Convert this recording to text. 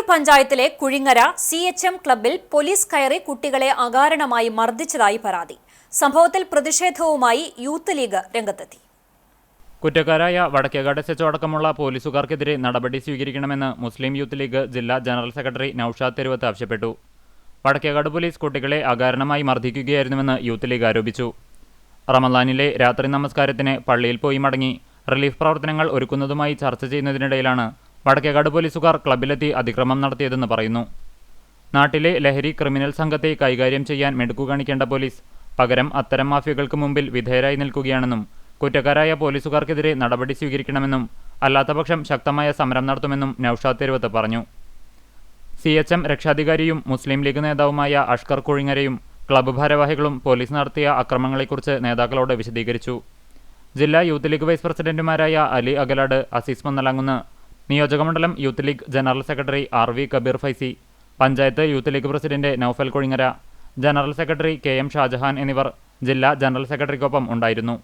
പഞ്ചായത്തിലെ കുഴിങ്ങര CHM ക്ലബ്ബിൽ police കയറി കുട്ടികളെ അകാരണമായി മർദ്ദിച്ചതായി പരാതി. സംഭവത്തിൽ പ്രതിഷേധവുമായി യൂത്ത് ലീഗ് രംഗത്തെത്തി. കുറ്റക്കാരായ വടക്കേകാട് SHO അടക്കമുള്ള പോലീസുകാർക്കെതിരെ നടപടി സ്വീകരിക്കണമെന്ന് മുസ്ലിം യൂത്ത് ലീഗ് ജില്ലാ ജനറൽ സെക്രട്ടറി നൌഷാദ് തെരുവത്ത് ആവശ്യപ്പെട്ടു. വടക്കേകാട് പോലീസ് കുട്ടികളെ അകാരണമായി മർദ്ദിക്കുകയായിരുന്നുവെന്ന് യൂത്ത് ലീഗ് ആരോപിച്ചു. റമദാനിലെ രാത്രി നമസ്കാരത്തിന് പള്ളിയിൽ പോയി മടങ്ങി റിലീഫ് പ്രവർത്തനങ്ങൾ ഒരുക്കുന്നതുമായി ചർച്ച ചെയ്യുന്നതിനിടയിലാണ് വടക്കേകാട് പോലീസുകാർ ക്ലബ്ബിലെത്തി അതിക്രമം നടത്തിയതെന്ന് പറയുന്നു. നാട്ടിലെ ലഹരി ക്രിമിനൽ സംഘത്തെ കൈകാര്യം ചെയ്യാൻ മിടുക്കു കാണിക്കേണ്ട പോലീസ് പകരം അത്തരം മാഫിയകൾക്ക് മുമ്പിൽ വിധേയരായി നിൽക്കുകയാണെന്നും കുറ്റക്കാരായ പോലീസുകാർക്കെതിരെ നടപടി സ്വീകരിക്കണമെന്നും അല്ലാത്തപക്ഷം ശക്തമായ സമരം നടത്തുമെന്നും നൌഷാദ് തെരുവത്ത് പറഞ്ഞു. CHM രക്ഷാധികാരിയും മുസ്ലിം ലീഗ് നേതാവുമായ അഷ്കർ കുഴിങ്ങരയും ക്ലബ്ബ് ഭാരവാഹികളും പോലീസ് നടത്തിയ അക്രമങ്ങളെക്കുറിച്ച് നേതാക്കളോട് വിശദീകരിച്ചു. ജില്ലാ യൂത്ത് ലീഗ് വൈസ് പ്രസിഡന്റുമാരായ അലി അകലാട്, അസീസ് മന്നലാങ്കുന്ന്, നിയോജകമണ്ഡലം youth league general secretary RV Kabeer Faizy, panchayat youth league president Noufal Kuzhingara, general secretary KM Shajahan എന്നിവർ ജില്ലാ ജനറൽ സെക്രട്ടറിക്കൊപ്പം ഉണ്ടായിരുന്നു.